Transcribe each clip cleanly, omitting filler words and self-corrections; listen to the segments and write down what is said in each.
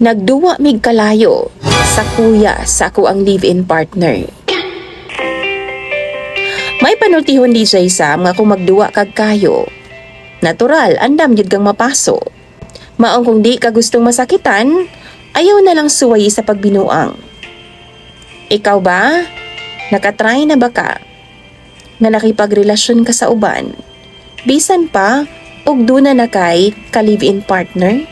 Nagduwa mig kalayo sa kuya sa ako ang live-in partner. May panultihon DJ Sam nga kung magduwa kag kayo. Natural, andam yun kang mapaso. Maong kung di ka gustong masakitan, ayaw na lang suway sa pagbinuang. Ikaw ba? Nakatry na ba ka? Nga nakipagrelasyon ka sa uban? Bisan pa, og duna na kay ka-live-in partner?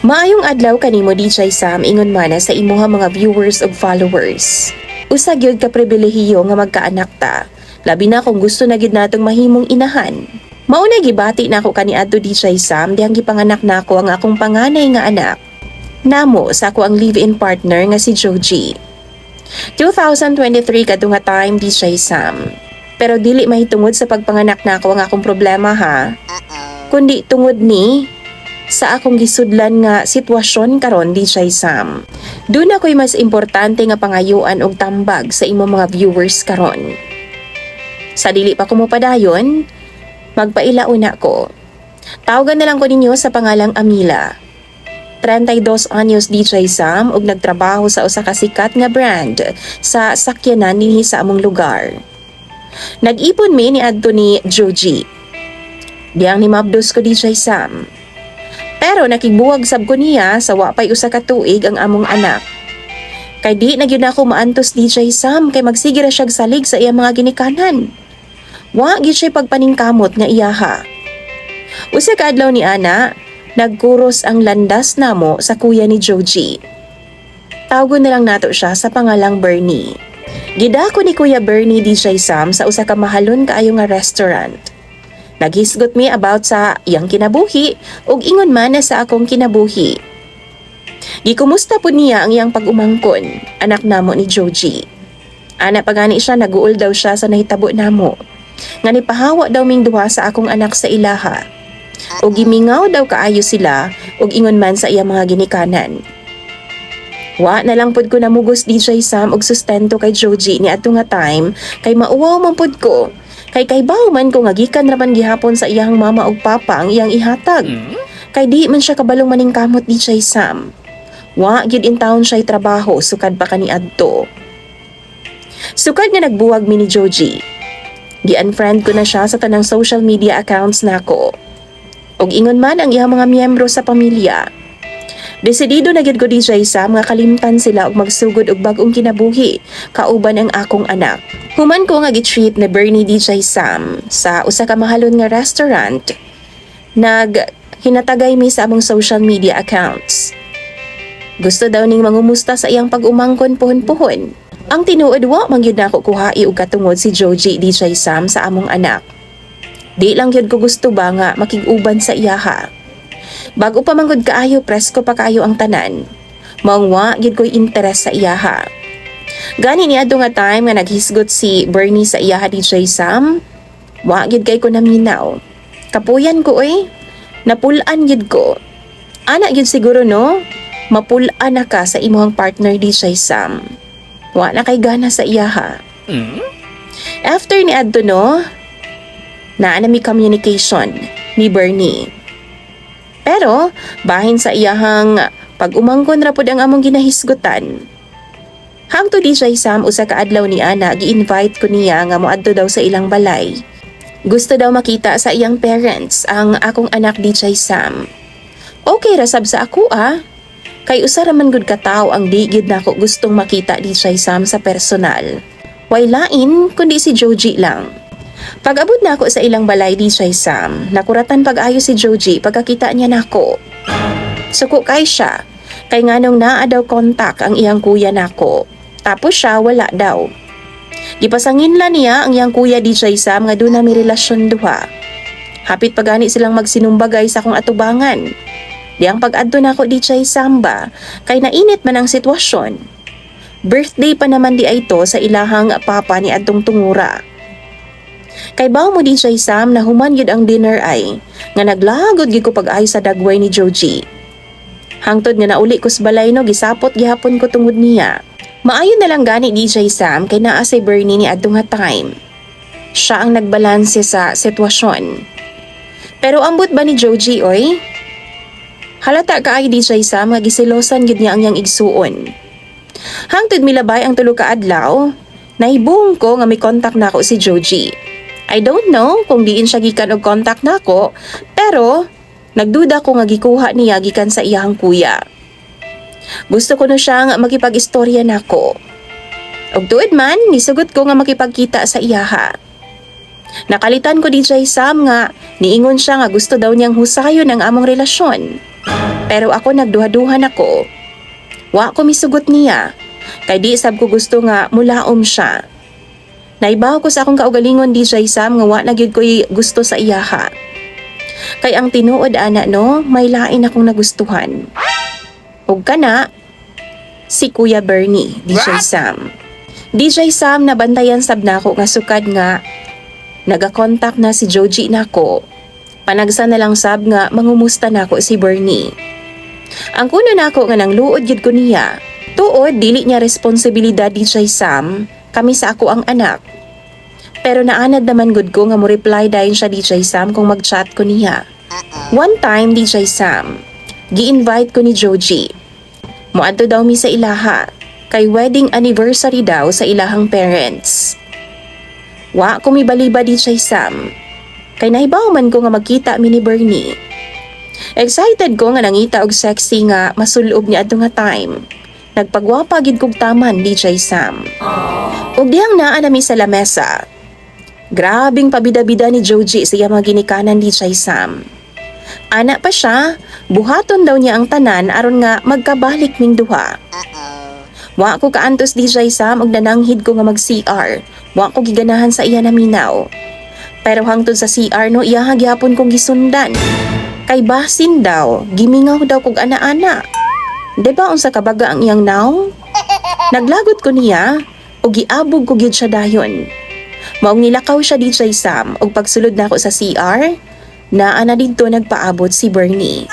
Maayong adlaw kanimo DJ Sam ingon mana sa imuha mga viewers ug followers. Usag gyud ka pribilehiyo nga magkaanak ta. Labi na kung gusto na gid natong mahimong inahan. Mauna gibati na ako kaniadto DJ Sam dihang gipanganak nako ang akong panganay nga anak. Namo sa ako ang live-in partner nga si Joji. 2023 kadto nga time DJ Sam. Pero dili mahitungod sa pagpanganak nako ang akong problema ha. Kundi tungod ni sa akong gisudlan nga sitwasyon karon DJ Sam. Duna ko'y mas importante nga pangayuan og tambag sa imo mga viewers karon. Sa dili pa ko mopadayon, magpailauna ko. Tawagan na lang ko ninyo sa pangalang Amila. 32 anyos DJ Sam ug nagtrabaho sa usa ka sikat nga brand sa sakyanan dinhi sa among lugar. Nag-ipon mi ni adto ni Joji. Diyang ni mabdos ko DJ Sam. Pero nakigbuwag sab ko niya sa wapay usa ka tuig ang among anak. Kay di na gyud ako maantos DJ Sam kay magsigira siya salig sa iyang mga ginikanan. Wa gyud siya pagpaningkamot nga iyaha. Usa ka adlaw ni ana, nagkuros ang landas namo sa kuya ni Joji. Tawagon na lang nato siya sa pangalang Bernie. Gidako ni Kuya Bernie DJ Sam sa usa ka mahalon kaayo nga restaurant. Naghisgot mi about sa iyang kinabuhi ug ingon man na sa akong kinabuhi. Gikumusta po niya ang iyang pag-umangkon, anak namo ni Joji. Ana pagani siya naguol daw siya sa nahitabo namo. Nga nipahawa daw ming duha sa akong anak sa ilaha. O gimingaw daw kaayo sila ug ingon man sa iyang mga ginikanan. Wa na lang pud ko namugos DJ Sam og sustento kay Joji ni adto nga time kay mauwaw man pud ko. Kay baw man ko nga gikan ra man gihapon sa iyang mama ug papa ang iyang ihatag. Kay di man siya kabalong maningkamot DJ Sam. Wa gid in town siya trabaho sukad pa kaniadto. Sukad nga nagbuwag mi ni Joji. Gi-unfriend ko na siya sa tanang social media accounts nako. Og ingon man ang iyang mga miyembro sa pamilya. Desidido na gid ko DJ Sam nga kalimtan sila og magsugod og bag-ong kinabuhi kauban ang akong anak. Human ko nga gi-treat ni Bernie DJ Sam sa usa ka mahalon nga restaurant. Hinatagay mi sa among social media accounts. Gusto daw ning mangumusta sa iyang pag-umangkon puhon-puhon. Ang tinuod wa man gyud nako kuhai og katungod si Joji DJ Sam sa among anak. Di lang gyud ko gusto ba nga makig-uban sa iyaha. Bago pa manggod kaayo presko pa kaayo ang tanan. Maong wa gyud ko'y interes sa iyaha. Gani ni adto nga time nga naghisgot si Bernie sa iyaha DJ Sam. Wa gyud kay ko naminaw. Kapuyan ko napulan gyud ko. Ana gyud siguro no, mapulan na ka sa imong partner DJ Sam. Wa na kay gana sa iyaha. After ni adto no, naa na mi communication ni Bernie. Pero bahin sa iyahang pag-umangkon ra pud ang among ginahisgutan. Hangtod DJ Sam usa ka adlaw ni ana gi-invite ko niya nga moadto daw sa ilang balay. Gusto daw makita sa iyang parents ang akong anak DJ Sam. Okay ra sab sa ako Kay usa ra man gud ka tawo ang di gid nako gustong makita DJ Sam sa personal. Way lain kundi si Joji lang. Pag-abot na ako sa ilang balay DJ Sam, nakuratan pag-ayo si Joji pagkakita niya nako. Suko kay siya, kay nganong naa daw kontak ang iyang kuya nako. Tapos siya wala daw. Gipasangin la niya ang iyang kuya DJ Sam nga doon na may relasyon duha. Hapit pagani silang magsinumbagay sa akong atubangan. Di ang pag-adto nako DJ Sam ba, kay nainit man ang sitwasyon. Birthday pa naman di ay ito sa ilahang papa ni adtong tungura. Kay baw mo DJ Sam na human yun ang dinner ay, nga naglagod gid ko pag-ay sa dagway ni Joji. Hangtod nga nauli ko sa balay no, gisapot gihapon ko tungod niya. Maayon na lang gani DJ Sam kay naa si Bernie ni adtong nga time. Siya ang nagbalanse sa sitwasyon. Pero ambot ba ni Joji Halata kaayo DJ Sam nga gisilosan gid niya ang iyang igsuon. Hangtod milabay ang tulo ka adlaw, nahibuong ko nga may contact nako si Joji. I don't know kung diin siya gikan og contact nako, pero nagduda ko nga gikuha niya gikan sa iyang kuya. Gusto ko no siya nga makipag-istorya nako. Og tuod man, nisugot ko nga makipagkita sa iyaha. Nakalitan ko DJ Sam nga niingon siya nga gusto daw niyang husayon ang among relasyon. Pero ako nagduha-duhan ako. Wa ko misugot niya, kay di sab ko gusto nga mulaom siya. Naibaw ko sa akong kaugalingon DJ Sam nga wa na gyud ko'y gusto sa iyaha. Kay ang tinuod ana no, may lain akong nagustuhan. Ug kana si Kuya Bernie, DJ Sam. DJ Sam nabantayan sab nako nga sukad nga nagakontak na si Joji nako. Panagsa na lang sab nga mangumusta nako si Bernie. Ang kuno nako nga nang luod gyud ko niya. Tuod dili niya responsibilidad DJ Sam kami sa ako ang anak. Pero naanad naman gud ko nga mo reply dayon siya DJ Sam kung mag-chat ko niya. One time DJ Sam, gi-invite ko ni Joji. Moadto daw mi sa ilaha kay wedding anniversary daw sa ilahang parents. Wa ko mibaliba DJ Sam. Kay nahibaw man ko nga magkita mi ni Bernie. Excited ko nga nangita og sexy nga masulob ni adto nga time. Nagpagwapa gid kog taman DJ Sam. Ug dihang naa nami sa lamesa. Grabing pabida-bida ni Joji sa iyang mga ginikanan DJ Sam. Ana pa siya, buhaton daw niya ang tanan aron nga magkabalik ming duha. Wa ko kaantos DJ Sam og nananghid ko nga mag-CR. Wa ko giganahan sa iya naminaw. Pero hangtod sa CR no iya gyapon kong gisundan. Kay basin daw, gimingaw daw kog ana-ana. Diba unsa kabaga ang iyang naw? Naglagot ko niya og giabog ko gyud siya dayon. Maong nilakaw siya DJ Sam og pagsulod nako sa CR, naa na didto nagpaabot si Bernie.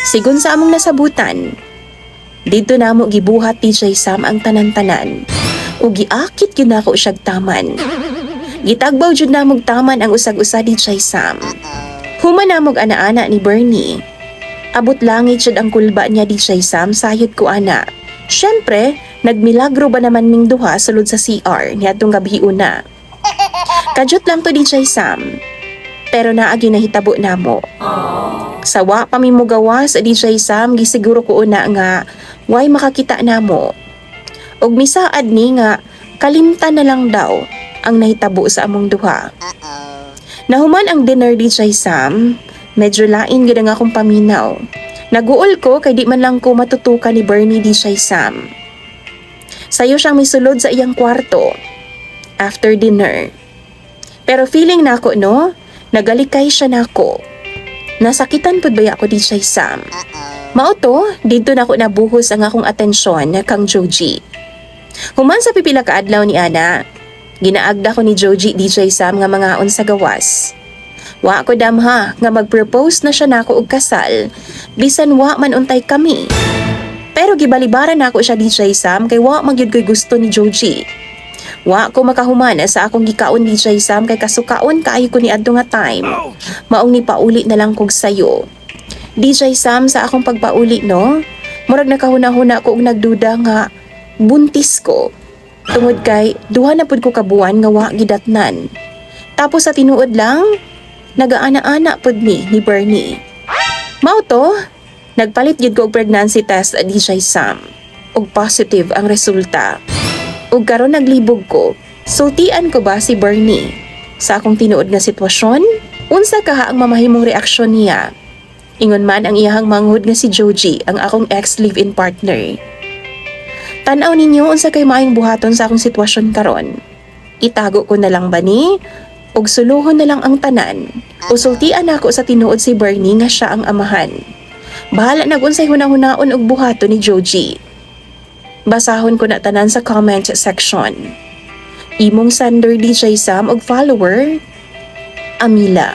Sigon sa among nasabutan. Dito namo gibuhat DJ Sam ang tanan-tanan. Ug giakit gyud nako siya taman. Gitagbaw jud namog taman ang usag-usa DJ Sam. Human namog ana-ana ni Bernie. Abot langit jud ang kulba niya DJ Sam sayod ko ana. Syempre, nagmilagro ba naman ming duha sulod sa CR niadtong gabi una. Kadyot lang to DJ Sam. Pero naagi nahitabo namo. Sawa pa mi mo gawas DJ Sam gisiguro ko una nga way makakita namo. Og misaad ni nga kalimtan na lang daw ang nahitabo sa among duha. Nahuman ang dinner DJ Sam, medyo lain gid ang akong paminaw. Naguol ko kay di man lang ko matutukan ni Bernie DJ Sam. Sayo siyang misulod sa iyang kwarto after dinner. Pero feeling nako no, nagalikay siya nako. Nasakitan pud baya ako DJ Sam. Mao to, dito nako nabuhos ang akong atensyon kang Joji. Human sa pipila ka adlaw ni ana, ginaagda ko ni Joji DJ Sam nga mangaon sa gawas. Wa ko damha nga mag-propose na siya nako og kasal, bisan wa man untay kami. Pero gibalibaran nako siya DJ Sam kay wa magyud ko'y gusto ni Joji. Wa ko makahuman sa akong gikaon DJ Sam kay kasukaon kaayo ko ni adto nga time. Maong ni pauli na lang kog sayo. DJ Sam sa akong pagpauli no, murag nakahuna-huna ko og nagduda nga buntis ko. Tungod kay duha na pud ko kabuan nga wa gidatnan. Tapos sa tinuod lang, nagaana-ana pud ni Bernie. Mao to, nagpalit gid ko og pregnancy test at DJ Sam. Og positive ang resulta. Og karon naglibog ko. Sultian ko ba si Bernie sa akong tinuod nga sitwasyon? Unsa kaha ang mamahimong reaksyon niya? Ingon man ang iyahang manghud nga si Joji, ang akong ex-live-in partner. Tanaw ninyo unsa kay maayong buhaton sa akong sitwasyon karon. Itago ko na lang ba ni? Og suluhon na lang ang tanan. Usultian ako sa tinuod si Bernie nga siya ang amahan. Bahala na unsay hunahunahon og buhaton ni Joji. Basahon ko na tanan sa comment section. Imong sender DJ Sam og follower, Amila.